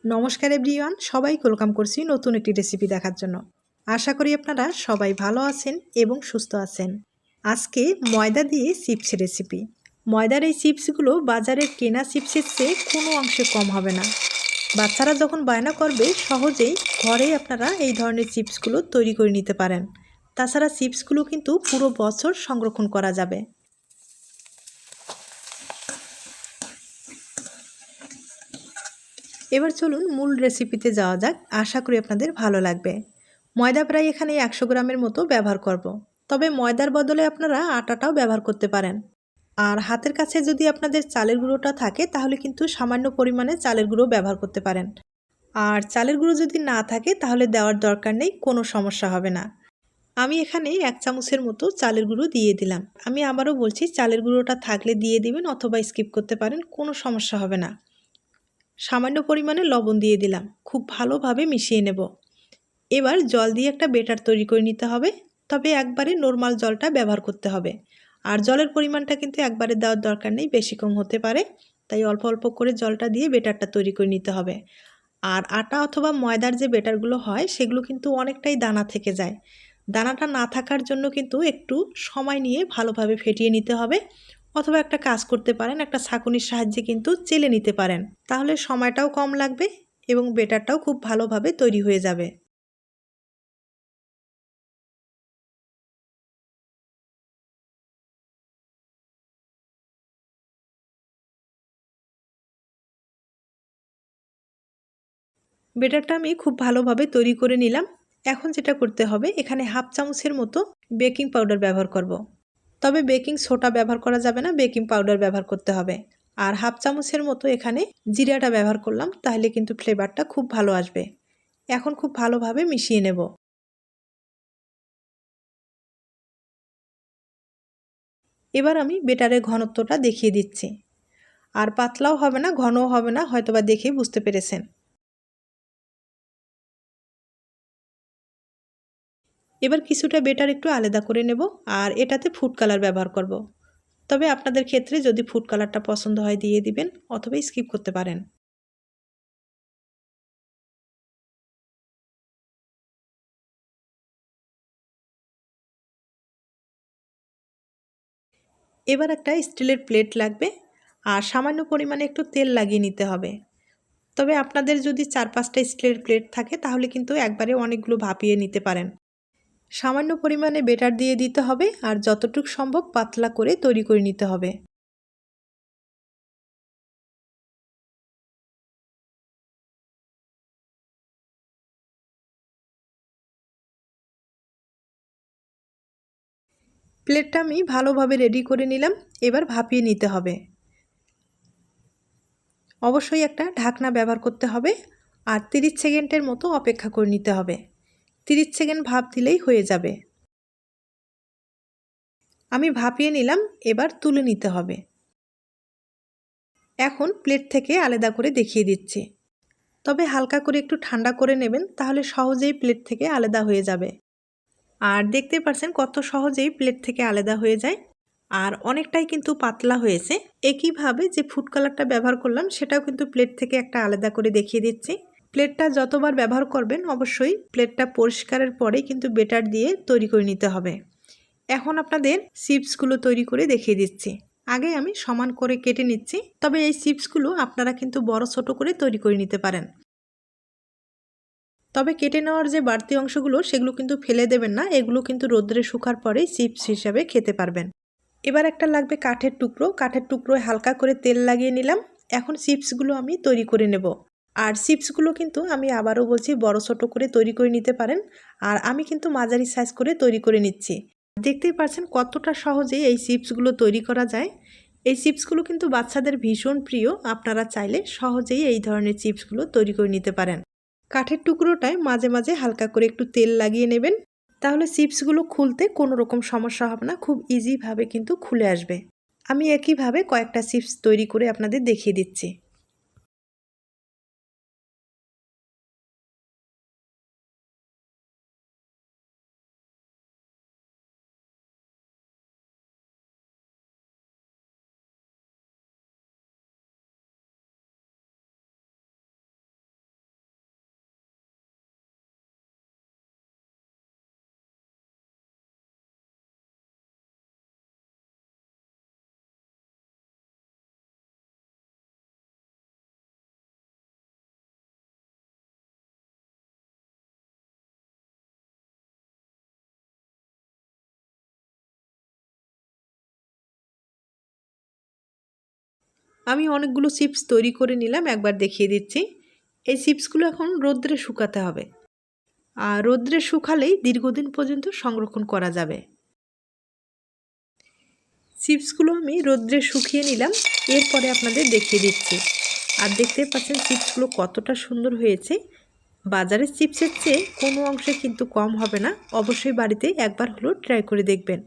নমস্কার এভরিওয়ান, সবাইকে ওয়েলকাম করছি নতুন একটি রেসিপি দেখার জন্য। আশা করি আপনারা সবাই ভালো আছেন এবং সুস্থ আছেন। আজকে ময়দা দিয়ে চিপস রেসিপি। ময়দার এই চিপসগুলো বাজারের কেনা চিপসের চেয়ে কোনো অংশে কম হবে না। বাচ্চারা যখন বায়না করবে সহজেই ঘরেই আপনারা এই ধরনের চিপসগুলো তৈরি করে নিতে পারেন। তাছাড়া চিপসগুলো কিন্তু পুরো বছর সংরক্ষণ করা যাবে। এবার চলুন মূল রেসিপিতে যাওয়া যাক, আশা করি আপনাদের ভালো লাগবে। ময়দা প্রায় এখানে 100 গ্রামের মতো ব্যবহার করব। তবে ময়দার বদলে আপনারা আটাটাও ব্যবহার করতে পারেন। আর হাতের কাছে যদি আপনাদের চালের গুঁড়োটা থাকে তাহলে কিন্তু সামান্য পরিমাণে চালের গুঁড়ো ব্যবহার করতে পারেন। আর চালের গুঁড়ো যদি না থাকে তাহলে দেওয়ার দরকার নেই, কোনো সমস্যা হবে না। আমি এখানে 1 চামচের মতো চালের গুঁড়ো দিয়ে দিলাম। আমি আবারও বলছি, চালের গুঁড়োটা থাকলে দিয়ে দিবেন অথবা স্কিপ করতে পারেন, কোনো সমস্যা হবে না। সামান্য পরিমাণে লবণ দিয়ে দিলাম, খুব ভালোভাবে মিশিয়ে নেব। এবার জল দিয়ে একটা বেটার তৈরি করে নিতে হবে, তবে একবারে নর্মাল জলটা ব্যবহার করতে হবে। আর জলের পরিমাণটা কিন্তু একবারে দেওয়ার দরকার নেই, বেশি কম হতে পারে, তাই অল্প অল্প করে জলটা দিয়ে বেটারটা তৈরি করে নিতে হবে। আর আটা অথবা ময়দার যে বেটারগুলো হয় সেগুলো কিন্তু অনেকটাই দানা থেকে যায়। দানাটা না থাকার জন্য কিন্তু একটু সময় নিয়ে ভালোভাবে ফেটিয়ে নিতে হবে, অথবা একটা কাজ করতে পারেন, একটা ছাঁকুনির সাহায্যে কিন্তু চেলে নিতে পারেন, তাহলে সময়টাও কম লাগবে এবং বেটারটাও খুব ভালোভাবে তৈরি হয়ে যাবে। বেটারটা আমি খুব ভালোভাবে তৈরি করে নিলাম। এখন যেটা করতে হবে, এখানে হাফ চামচের মতো বেকিং পাউডার ব্যবহার করব। তবে বেকিং সোডা ব্যবহার করা যাবে না, বেকিং পাউডার ব্যবহার করতে হবে। আর হাফ চামচের মতো এখানে জিরাটা ব্যবহার করলাম, তাহলে কিন্তু ফ্লেভারটা খুব ভালো আসবে। এখন খুব ভালোভাবে মিশিয়ে নেব। এবার আমি বেটারের ঘনত্বটা দেখিয়ে দিচ্ছি। আর পাতলাও হবে না, ঘনও হবে না, হয়তোবা দেখেই বুঝতে পেরেছেন। এবার কিছুটা বেটার একটু আলাদা করে নেব, আর এটাতে ফুড কালার ব্যবহার করব। তবে আপনাদের ক্ষেত্রে যদি ফুড কালারটা পছন্দ হয় দিয়ে দিবেন, অথবা স্কিপ করতে পারেন। এবার একটা স্টিলের প্লেট লাগবে, আর সামান্য পরিমাণে একটু তেল লাগিয়ে নিতে হবে। তবে আপনাদের যদি 4-5টা স্টিলের প্লেট থাকে তাহলে কিন্তু একবারে অনেকগুলো ভাপিয়ে নিতে পারেন। সামান্য পরিমাণে বেটার দিয়ে দিতে হবে, আর যতটুকু সম্ভব পাতলা করে তৈরি করে নিতে হবে। প্লেটটা আমি ভালোভাবে রেডি করে নিলাম। এবার ভাপিয়ে নিতে হবে। অবশ্যই একটা ঢাকনা ব্যবহার করতে হবে, আর 30 সেকেন্ডের মতো অপেক্ষা করে নিতে হবে। 30 সেকেন্ড ভাপ দিলেই হয়ে যাবে। আমি ভাপিয়ে নিলাম, এবার তুলে নিতে হবে। এখন প্লেট থেকে আলাদা করে দেখিয়ে দিচ্ছি। তবে হালকা করে একটু ঠান্ডা করে নেবেন, তাহলে সহজেই প্লেট থেকে আলাদা হয়ে যাবে। আর দেখতে পাচ্ছেন কত সহজেই প্লেট থেকে আলাদা হয়ে যায়, আর অনেকটাই কিন্তু পাতলা হয়েছে। একইভাবে যে ফুড কালারটা ব্যবহার করলাম সেটাও কিন্তু প্লেট থেকে একটা আলাদা করে দেখিয়ে দিচ্ছি। প্লেটটা যতবার ব্যবহার করবেন অবশ্যই প্লেটটা পরিষ্কারের পরে কিন্তু বেটার দিয়ে তৈরি করে নিতে হবে। এখন আপনাদের চিপসগুলো তৈরি করে দেখিয়ে দিচ্ছি। আগে আমি সমান করে কেটে নিচ্ছি, তবে এই চিপসগুলো আপনারা কিন্তু বড় ছোট করে তৈরি করে নিতে পারেন। তবে কেটে নেওয়ার যে বাড়তি অংশগুলো সেগুলো কিন্তু ফেলে দেবেন না, এগুলো কিন্তু রোদ্রে শুকার পরেই চিপস হিসাবে খেতে পারবেন। এবার একটা লাগবে কাঠের টুকরো, কাঠের টুকরোয় হালকা করে তেল লাগিয়ে নিলাম। এখন চিপসগুলো আমি তৈরি করে নেব। আর চিপসগুলো কিন্তু আমি আবারও বলছি, বড় ছোট করে তৈরি করে নিতে পারেন। আর আমি কিন্তু মাঝারি সাইজ করে তৈরি করে নিচ্ছি। দেখতেই পাচ্ছেন কতটা সহজে এই চিপসগুলো তৈরি করা যায়। এই চিপসগুলো কিন্তু বাচ্চাদের ভীষণ প্রিয়। আপনারা চাইলে সহজেই এই ধরনের চিপসগুলো তৈরি করে নিতে পারেন। কাঠের টুকরোটায় মাঝে মাঝে হালকা করে একটু তেল লাগিয়ে নেবেন, তাহলে চিপসগুলো খুলতে কোনো রকম সমস্যা হবে না, খুব ইজিভাবে কিন্তু খুলে আসবে। আমি একইভাবে কয়েকটা চিপস তৈরি করে আপনাদের দেখিয়ে দিচ্ছি। আমি অনেকগুলো চিপস তৈরি করে নিলাম, একবার দেখিয়ে দিচ্ছি। এই চিপসগুলো এখন রোদ্রে শুকাতে হবে, আর রোদ্রে শুকালেই দীর্ঘদিন পর্যন্ত সংরক্ষণ করা যাবে। চিপসগুলো আমি রোদ্রে শুকিয়ে নিলাম, এরপরে আপনাদের দেখিয়ে দিচ্ছি। আর দেখতে পাচ্ছেন চিপসগুলো কতটা সুন্দর হয়েছে। বাজারের চিপসের চেয়ে কোনো অংশে কিন্তু কম হবে না। অবশ্যই বাড়িতে একবার হলেও ট্রাই করে দেখবেন।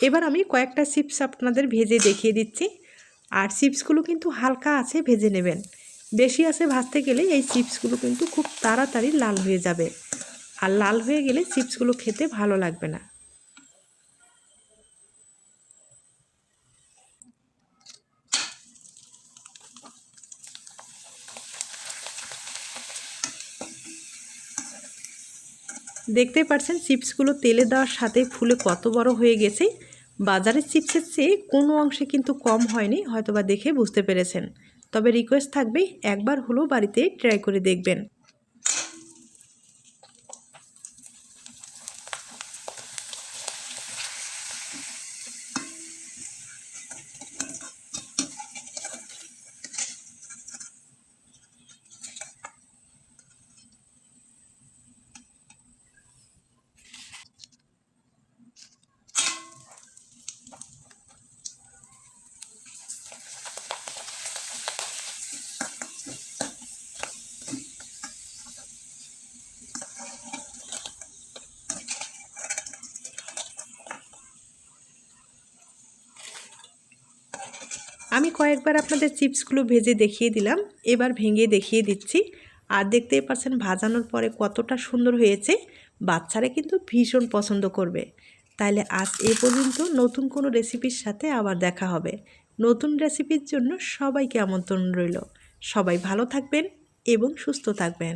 এবার আমি কয়েকটা চিপস আপনাদের ভেজে দেখিয়ে দিচ্ছি। আর চিপসগুলো কিন্তু হালকা আছে ভেজে নেবেন, বেশি আছে ভাজতে গেলে এই চিপসগুলো কিন্তু খুব তাড়াতাড়ি লাল হয়ে যাবে, আর লাল হয়ে গেলে চিপসগুলো খেতে ভালো লাগবে না। দেখতে পাচ্ছেন চিপসগুলো তেলে দেওয়ার সাথে ফুলে কত বড় হয়ে গেছে। বাজারের চিপসের চেয়ে কোনো অংশে কিন্তু কম হয়নি, হয়তোবা দেখে বুঝতে পেরেছেন। তবে রিকোয়েস্ট থাকবে একবার হলেও বাড়িতে ট্রাই করে দেখবেন। আমি কয়েকবার আপনাদের চিপসগুলো ভেজে দেখিয়ে দিলাম, এবার ভেঙে দেখিয়ে দিচ্ছি। আর দেখতেই পাচ্ছেন ভাজানোর পরে কতটা সুন্দর হয়েছে। বাচ্চারা কিন্তু ভীষণ পছন্দ করবে। তাইলে আজ এ পর্যন্ত, নতুন কোনো রেসিপির সাথে আবার দেখা হবে। নতুন রেসিপির জন্য সবাইকে আমন্ত্রণ রইল। সবাই ভালো থাকবেন এবং সুস্থ থাকবেন।